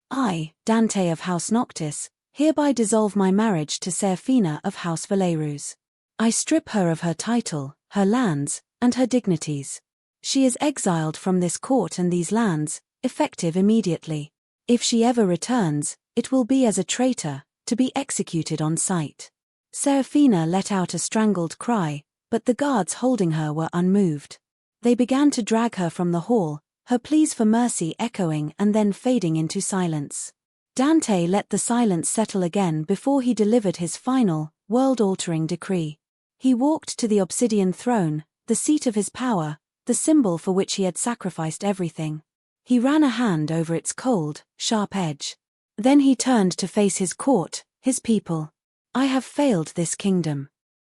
I, Dante of House Noctis, hereby dissolve my marriage to Serafina of House Valerus. I strip her of her title, her lands, and her dignities. She is exiled from this court and these lands, effective immediately. If she ever returns, it will be as a traitor, to be executed on sight. Serafina let out a strangled cry, but the guards holding her were unmoved. They began to drag her from the hall, her pleas for mercy echoing and then fading into silence. Dante let the silence settle again before he delivered his final, world-altering decree. He walked to the obsidian throne, the seat of his power, the symbol for which he had sacrificed everything. He ran a hand over its cold, sharp edge. Then he turned to face his court, his people. I have failed this kingdom.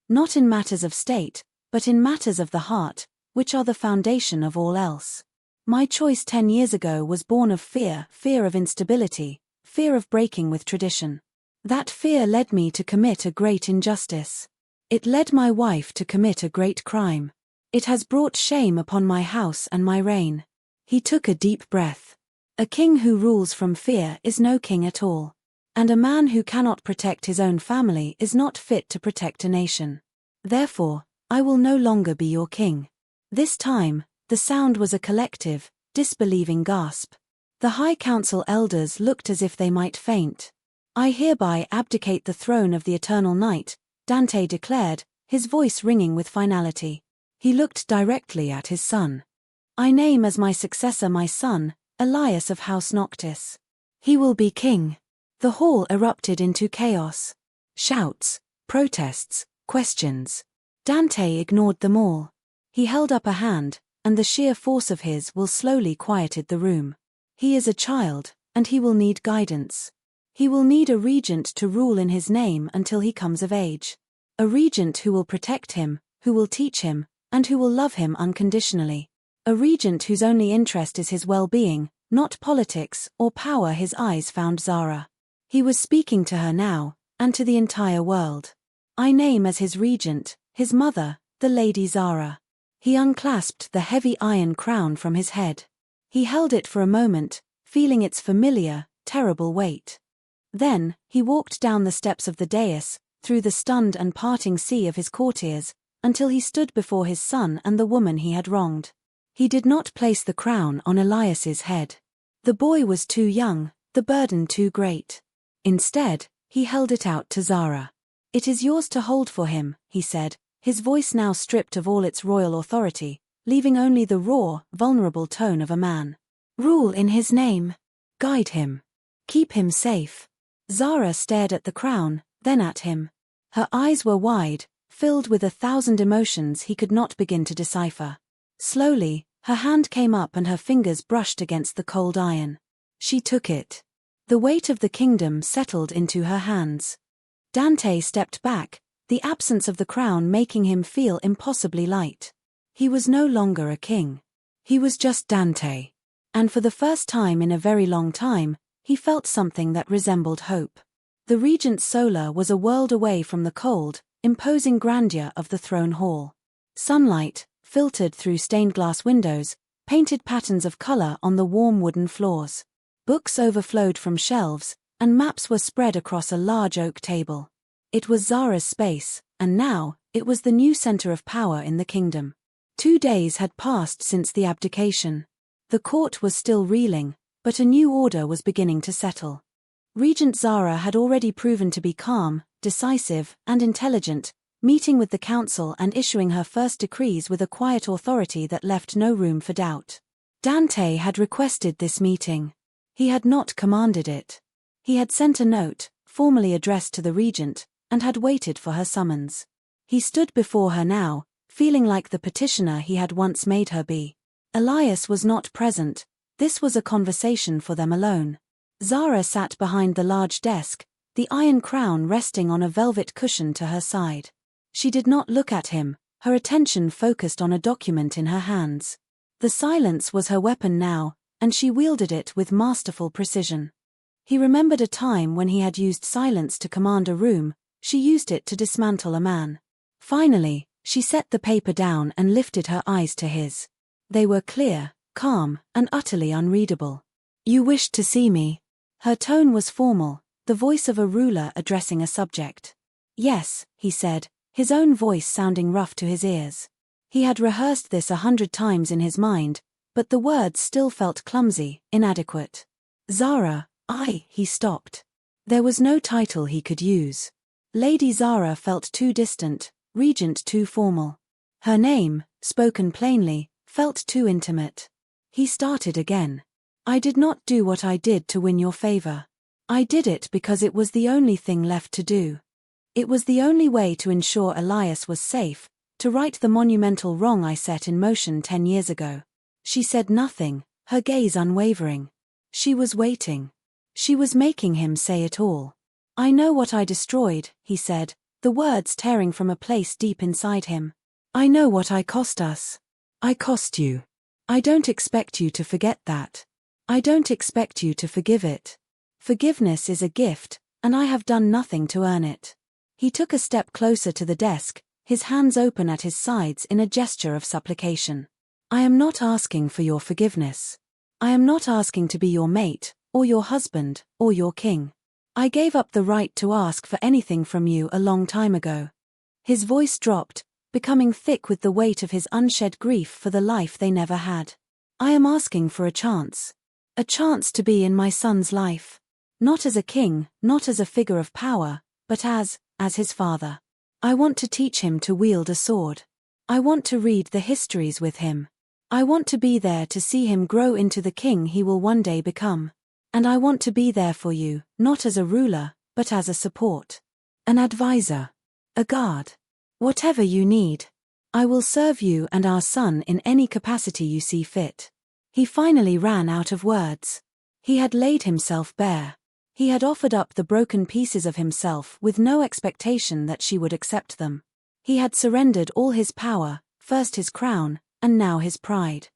Not in matters of state, but in matters of the heart, which are the foundation of all else. My choice 10 years ago was born of fear of instability, fear of breaking with tradition. That fear led me to commit a great injustice. It led my wife to commit a great crime. It has brought shame upon my house and my reign. He took a deep breath. A king who rules from fear is no king at all. And a man who cannot protect his own family is not fit to protect a nation. Therefore, I will no longer be your king. This time, the sound was a collective, disbelieving gasp. The High Council elders looked as if they might faint. I hereby abdicate the throne of the eternal night, Dante declared, his voice ringing with finality. He looked directly at his son. I name as my successor my son, Elias of House Noctis. He will be king. The hall erupted into chaos. Shouts, protests, questions. Dante ignored them all. He held up a hand, and the sheer force of his will slowly quieted the room. He is a child, and he will need guidance. He will need a regent to rule in his name until he comes of age. A regent who will protect him, who will teach him, and who will love him unconditionally. A regent whose only interest is his well-being, not politics or power. His eyes found Zara. He was speaking to her now, and to the entire world. I name as his regent, his mother, the Lady Zara. He unclasped the heavy iron crown from his head. He held it for a moment, feeling its familiar, terrible weight. Then, he walked down the steps of the dais, through the stunned and parting sea of his courtiers, until he stood before his son and the woman he had wronged. He did not place the crown on Elias's head. The boy was too young, the burden too great. Instead, he held it out to Zara. It is yours to hold for him, he said, his voice now stripped of all its royal authority, leaving only the raw, vulnerable tone of a man. Rule in his name. Guide him. Keep him safe. Zara stared at the crown, then at him. Her eyes were wide, filled with 1,000 emotions he could not begin to decipher. Slowly, her hand came up and her fingers brushed against the cold iron. She took it. The weight of the kingdom settled into her hands. Dante stepped back, the absence of the crown making him feel impossibly light. He was no longer a king. He was just Dante. And for the first time in a very long time, he felt something that resembled hope. The regent's solar was a world away from the cold, imposing grandeur of the throne hall. Sunlight, filtered through stained glass windows, painted patterns of color on the warm wooden floors. Books overflowed from shelves, and maps were spread across a large oak table. It was Zara's space, and now, it was the new center of power in the kingdom. 2 days had passed since the abdication. The court was still reeling, but a new order was beginning to settle. Regent Zara had already proven to be calm, decisive, and intelligent, meeting with the council and issuing her first decrees with a quiet authority that left no room for doubt. Dante had requested this meeting. He had not commanded it. He had sent a note, formally addressed to the regent, and had waited for her summons. He stood before her now, feeling like the petitioner he had once made her be. Elias was not present. This was a conversation for them alone. Zara sat behind the large desk, the iron crown resting on a velvet cushion to her side. She did not look at him, her attention focused on a document in her hands. The silence was her weapon now, and she wielded it with masterful precision. He remembered a time when he had used silence to command a room. She used it to dismantle a man. Finally, she set the paper down and lifted her eyes to his. They were clear, calm, and utterly unreadable. "You wished to see me?" Her tone was formal, the voice of a ruler addressing a subject. "Yes," he said, his own voice sounding rough to his ears. He had rehearsed this 100 times in his mind, but the words still felt clumsy, inadequate. "Zara, he stopped. There was no title he could use. Lady Zara felt too distant, regent too formal. Her name, spoken plainly, felt too intimate. He started again. "I did not do what I did to win your favor. I did it because it was the only thing left to do. It was the only way to ensure Elias was safe, to right the monumental wrong I set in motion 10 years ago." She said nothing, her gaze unwavering. She was waiting. She was making him say it all. "I know what I destroyed," he said, the words tearing from a place deep inside him. "I know what I cost us. I cost you. I don't expect you to forget that. I don't expect you to forgive it. Forgiveness is a gift, and I have done nothing to earn it." He took a step closer to the desk, his hands open at his sides in a gesture of supplication. "I am not asking for your forgiveness. I am not asking to be your mate, or your husband, or your king. I gave up the right to ask for anything from you a long time ago." His voice dropped, becoming thick with the weight of his unshed grief for the life they never had. "I am asking for a chance. A chance to be in my son's life. Not as a king, not as a figure of power, but as his father. I want to teach him to wield a sword. I want to read the histories with him. I want to be there to see him grow into the king he will one day become. And I want to be there for you, not as a ruler, but as a support. An advisor. A guard. Whatever you need. I will serve you and our son in any capacity you see fit." He finally ran out of words. He had laid himself bare. He had offered up the broken pieces of himself with no expectation that she would accept them. He had surrendered all his power, first his crown, and now his pride.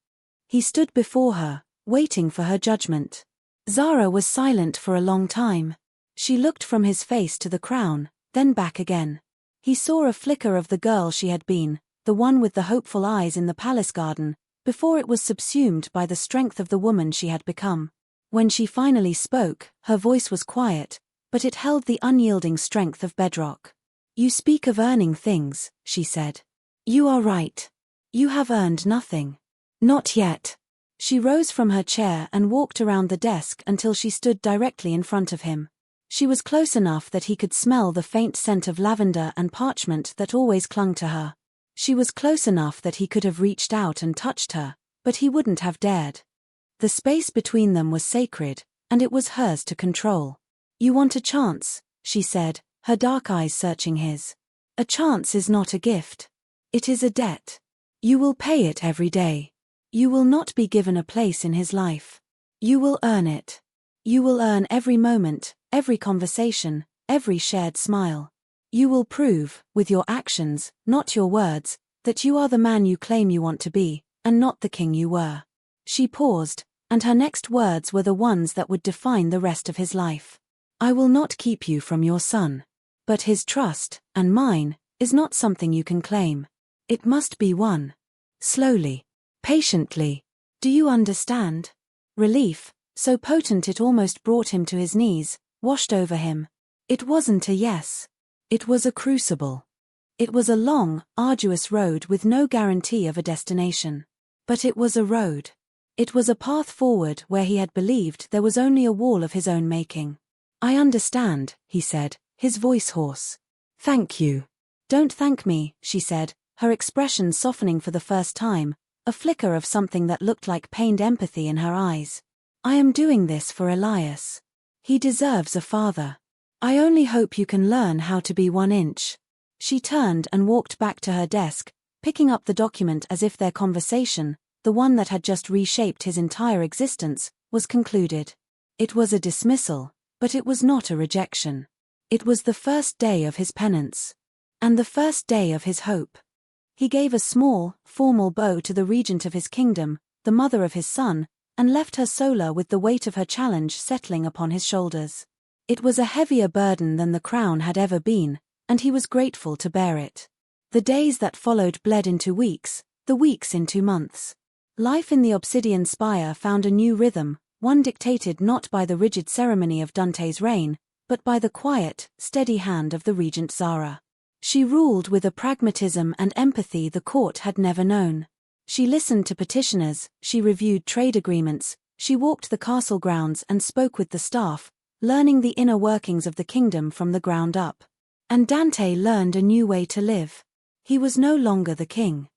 He stood before her, waiting for her judgment. Zara was silent for a long time. She looked from his face to the crown, then back again. He saw a flicker of the girl she had been, the one with the hopeful eyes in the palace garden, before it was subsumed by the strength of the woman she had become. When she finally spoke, her voice was quiet, but it held the unyielding strength of bedrock. "You speak of earning things," she said. "You are right. You have earned nothing. Not yet." She rose from her chair and walked around the desk until she stood directly in front of him. She was close enough that he could smell the faint scent of lavender and parchment that always clung to her. She was close enough that he could have reached out and touched her, but he wouldn't have dared. The space between them was sacred, and it was hers to control. "You want a chance," she said, her dark eyes searching his. "A chance is not a gift. It is a debt. You will pay it every day. You will not be given a place in his life. You will earn it. You will earn every moment, every conversation, every shared smile. You will prove, with your actions, not your words, that you are the man you claim you want to be, and not the king you were." She paused, and her next words were the ones that would define the rest of his life. "I will not keep you from your son. But his trust, and mine, is not something you can claim. It must be won. Slowly. Patiently. Do you understand?" Relief, so potent it almost brought him to his knees, washed over him. It wasn't a yes. It was a crucible. It was a long, arduous road with no guarantee of a destination. But it was a road. It was a path forward where he had believed there was only a wall of his own making. "I understand," he said, his voice hoarse. "Thank you." "Don't thank me," she said, her expression softening for the first time, a flicker of something that looked like pained empathy in her eyes. "I am doing this for Elias. He deserves a father. I only hope you can learn how to be 1 inch." She turned and walked back to her desk, picking up the document as if their conversation, the one that had just reshaped his entire existence, was concluded. It was a dismissal, but it was not a rejection. It was the first day of his penance. And the first day of his hope. He gave a small, formal bow to the regent of his kingdom, the mother of his son, and left her solar with the weight of her challenge settling upon his shoulders. It was a heavier burden than the crown had ever been, and he was grateful to bear it. The days that followed bled into weeks, the weeks into months. Life in the obsidian spire found a new rhythm, one dictated not by the rigid ceremony of Dante's reign, but by the quiet, steady hand of the regent Zara. She ruled with a pragmatism and empathy the court had never known. She listened to petitioners, she reviewed trade agreements, she walked the castle grounds and spoke with the staff, learning the inner workings of the kingdom from the ground up. And Dante learned a new way to live. He was no longer the king.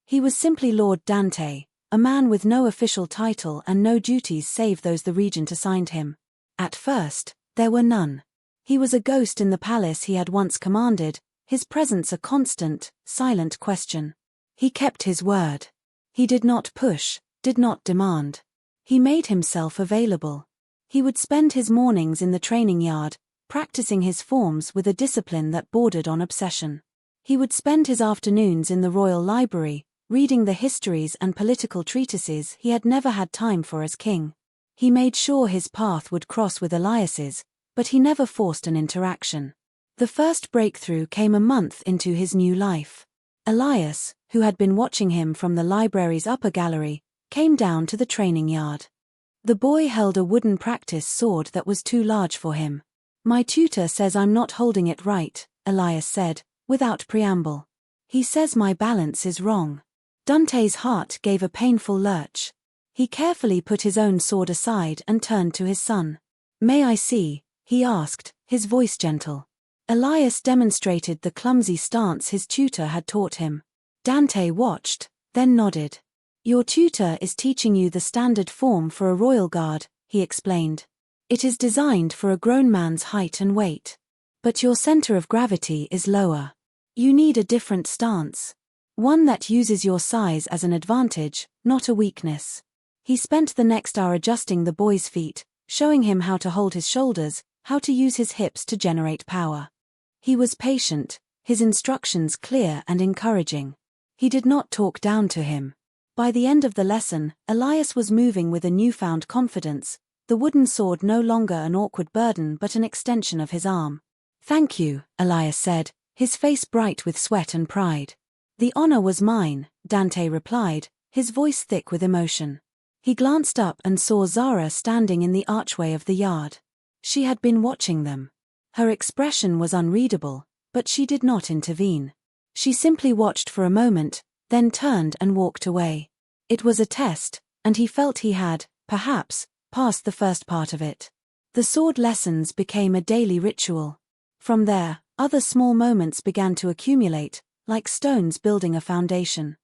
He was simply Lord Dante, a man with no official title and no duties save those the regent assigned him. At first, there were none. He was a ghost in the palace he had once commanded, his presence a constant, silent question. He kept his word. He did not push, did not demand. He made himself available. He would spend his mornings in the training yard, practicing his forms with a discipline that bordered on obsession. He would spend his afternoons in the royal library, reading the histories and political treatises he had never had time for as king. He made sure his path would cross with Elias's, but he never forced an interaction. The first breakthrough came a month into his new life. Elias, who had been watching him from the library's upper gallery, came down to the training yard. The boy held a wooden practice sword that was too large for him. "My tutor says I'm not holding it right," Elias said, without preamble. "He says my balance is wrong." Dante's heart gave a painful lurch. He carefully put his own sword aside and turned to his son. "May I see?" he asked, his voice gentle. Elias demonstrated the clumsy stance his tutor had taught him. Dante watched, then nodded. "Your tutor is teaching you the standard form for a royal guard," he explained. "It is designed for a grown man's height and weight. But your center of gravity is lower. You need a different stance. One that uses your size as an advantage, not a weakness." He spent the next hour adjusting the boy's feet, showing him how to hold his shoulders, how to use his hips to generate power. He was patient, his instructions clear and encouraging. He did not talk down to him. By the end of the lesson, Elias was moving with a newfound confidence, the wooden sword no longer an awkward burden but an extension of his arm. "Thank you," Elias said, his face bright with sweat and pride. "The honor was mine," Dante replied, his voice thick with emotion. He glanced up and saw Zara standing in the archway of the yard. She had been watching them. Her expression was unreadable, but she did not intervene. She simply watched for a moment, then turned and walked away. It was a test, and he felt he had, perhaps, passed the first part of it. The sword lessons became a daily ritual. From there, other small moments began to accumulate, like stones building a foundation.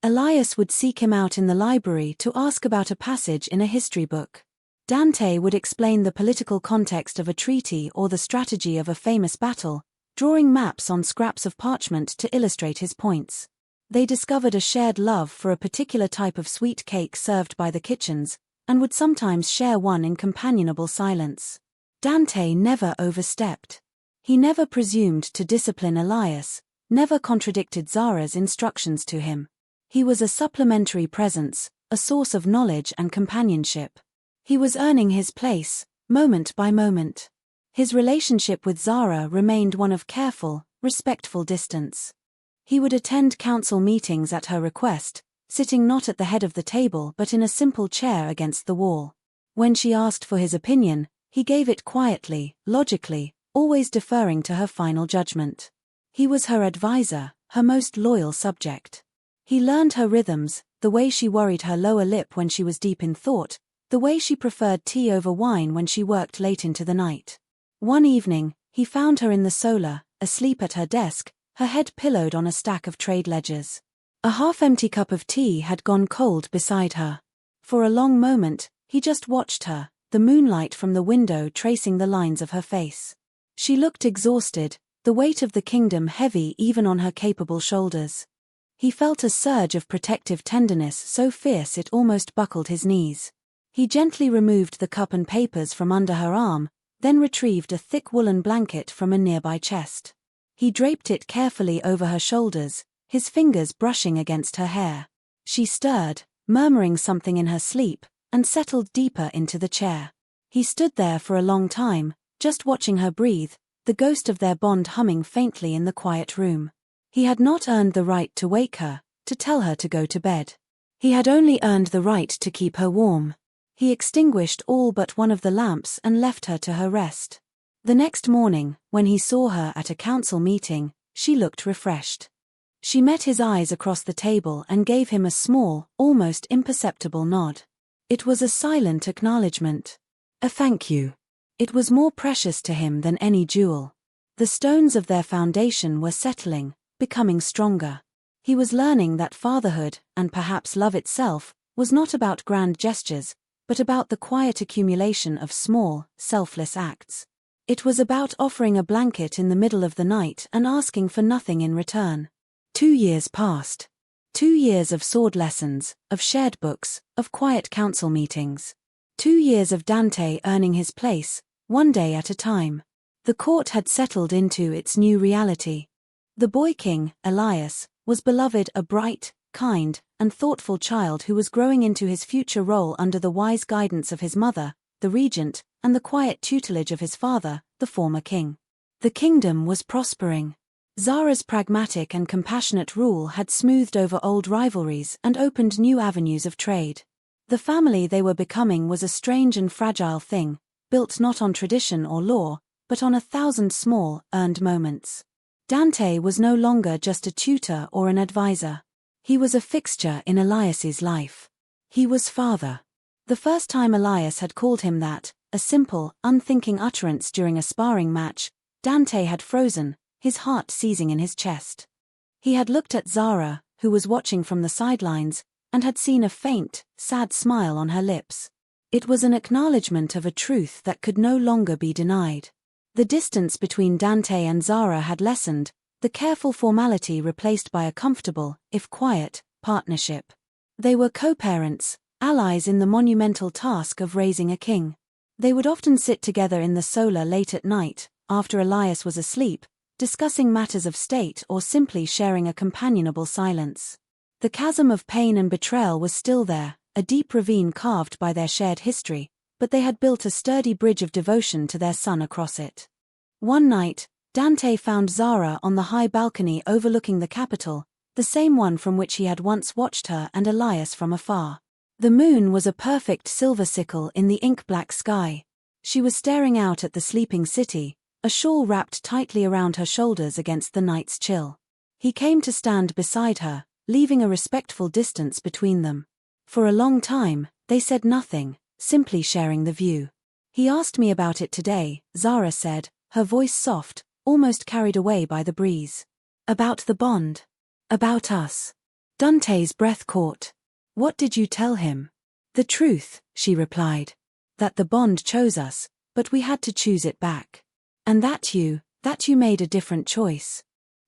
Elias would seek him out in the library to ask about a passage in a history book. Dante would explain the political context of a treaty or the strategy of a famous battle, drawing maps on scraps of parchment to illustrate his points. They discovered a shared love for a particular type of sweet cake served by the kitchens, and would sometimes share one in companionable silence. Dante never overstepped. He never presumed to discipline Elias, never contradicted Zara's instructions to him. He was a supplementary presence, a source of knowledge and companionship. He was earning his place, moment by moment. His relationship with Zara remained one of careful, respectful distance. He would attend council meetings at her request, sitting not at the head of the table but in a simple chair against the wall. When she asked for his opinion, he gave it quietly, logically, always deferring to her final judgment. He was her advisor, her most loyal subject. He learned her rhythms, the way she worried her lower lip when she was deep in thought, the way she preferred tea over wine when she worked late into the night. One evening, he found her in the solar, asleep at her desk, her head pillowed on a stack of trade ledgers. A half-empty cup of tea had gone cold beside her. For a long moment, he just watched her, the moonlight from the window tracing the lines of her face. She looked exhausted, the weight of the kingdom heavy even on her capable shoulders. He felt a surge of protective tenderness so fierce it almost buckled his knees. He gently removed the cup and papers from under her arm, then retrieved a thick woolen blanket from a nearby chest. He draped it carefully over her shoulders, his fingers brushing against her hair. She stirred, murmuring something in her sleep, and settled deeper into the chair. He stood there for a long time, just watching her breathe, the ghost of their bond humming faintly in the quiet room. He had not earned the right to wake her, to tell her to go to bed. He had only earned the right to keep her warm. He extinguished all but one of the lamps and left her to her rest. The next morning, when he saw her at a council meeting, she looked refreshed. She met his eyes across the table and gave him a small, almost imperceptible nod. It was a silent acknowledgement. A thank you. It was more precious to him than any jewel. The stones of their foundation were settling, becoming stronger. He was learning that fatherhood, and perhaps love itself, was not about grand gestures, but about the quiet accumulation of small, selfless acts. It was about offering a blanket in the middle of the night and asking for nothing in return. 2 years passed. 2 years of sword lessons, of shared books, of quiet council meetings. 2 years of Dante earning his place, one day at a time. The court had settled into its new reality. The boy king, Elias, was beloved, a bright, kind, and thoughtful child who was growing into his future role under the wise guidance of his mother, the regent, and the quiet tutelage of his father, the former king. The kingdom was prospering. Zara's pragmatic and compassionate rule had smoothed over old rivalries and opened new avenues of trade. The family they were becoming was a strange and fragile thing, built not on tradition or law, but on 1,000 small, earned moments. Dante was no longer just a tutor or an advisor. He was a fixture in Elias's life. He was father. The first time Elias had called him that, a simple, unthinking utterance during a sparring match, Dante had frozen, his heart seizing in his chest. He had looked at Zara, who was watching from the sidelines, and had seen a faint, sad smile on her lips. It was an acknowledgement of a truth that could no longer be denied. The distance between Dante and Zara had lessened, the careful formality replaced by a comfortable, if quiet, partnership. They were co-parents, allies in the monumental task of raising a king. They would often sit together in the solar late at night, after Elias was asleep, discussing matters of state or simply sharing a companionable silence. The chasm of pain and betrayal was still there, a deep ravine carved by their shared history, but they had built a sturdy bridge of devotion to their son across it. One night, Dante found Zara on the high balcony overlooking the capital, the same one from which he had once watched her and Elias from afar. The moon was a perfect silver sickle in the ink-black sky. She was staring out at the sleeping city, a shawl wrapped tightly around her shoulders against the night's chill. He came to stand beside her, leaving a respectful distance between them. For a long time, they said nothing, simply sharing the view. He asked me about it today, Zara said, her voice soft, almost carried away by the breeze. About the bond. About us. Dante's breath caught. What did you tell him? The truth, she replied. That the bond chose us, but we had to choose it back. And that you made a different choice.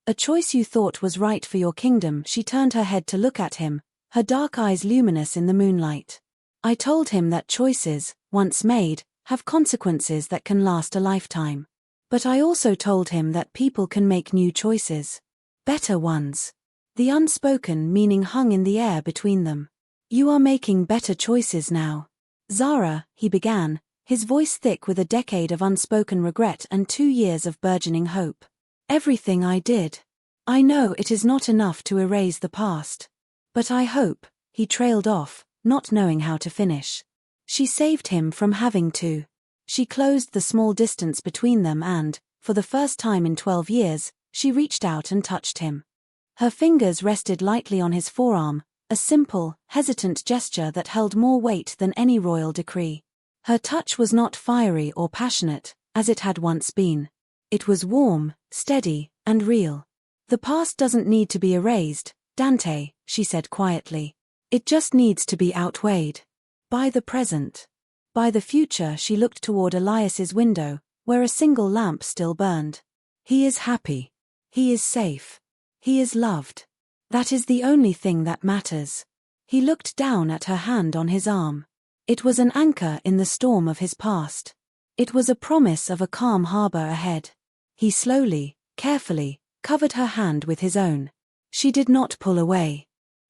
A choice you thought was right for your kingdom. She turned her head to look at him, her dark eyes luminous in the moonlight. I told him that choices, once made, have consequences that can last a lifetime. But I also told him that people can make new choices. Better ones. The unspoken meaning hung in the air between them. You are making better choices now. Zara, he began, his voice thick with a decade of unspoken regret and 2 years of burgeoning hope. Everything I did. I know it is not enough to erase the past. But I hope, he trailed off, not knowing how to finish. She saved him from having to. She closed the small distance between them and, for the first time in 12 years, she reached out and touched him. Her fingers rested lightly on his forearm, a simple, hesitant gesture that held more weight than any royal decree. Her touch was not fiery or passionate, as it had once been. It was warm, steady, and real. The past doesn't need to be erased, Dante, she said quietly. It just needs to be outweighed. By the present. By the future. She looked toward Elias's window, where a single lamp still burned. He is happy. He is safe. He is loved. That is the only thing that matters. He looked down at her hand on his arm. It was an anchor in the storm of his past. It was a promise of a calm harbor ahead. He slowly, carefully, covered her hand with his own. She did not pull away.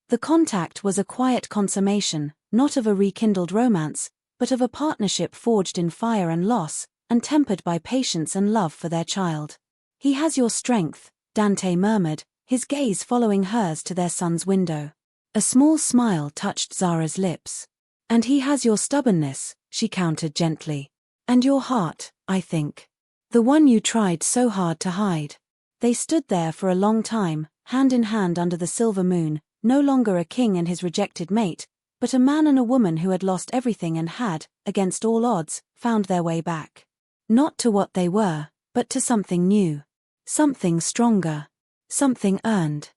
The contact was a quiet consummation, not of a rekindled romance, but of a partnership forged in fire and loss, and tempered by patience and love for their child. "He has your strength," Dante murmured, his gaze following hers to their son's window. A small smile touched Zara's lips. "And he has your stubbornness," she countered gently. "And your heart, I think. The one you tried so hard to hide." They stood there for a long time, hand in hand under the silver moon, no longer a king and his rejected mate, but a man and a woman who had lost everything and had, against all odds, found their way back. Not to what they were, but to something new. Something stronger. Something earned.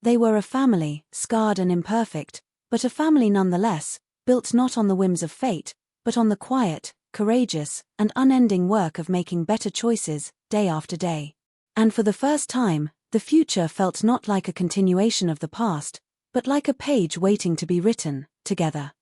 They were a family, scarred and imperfect, but a family nonetheless, built not on the whims of fate, but on the quiet, courageous, and unending work of making better choices, day after day. And for the first time, the future felt not like a continuation of the past, but like a page waiting to be written, together.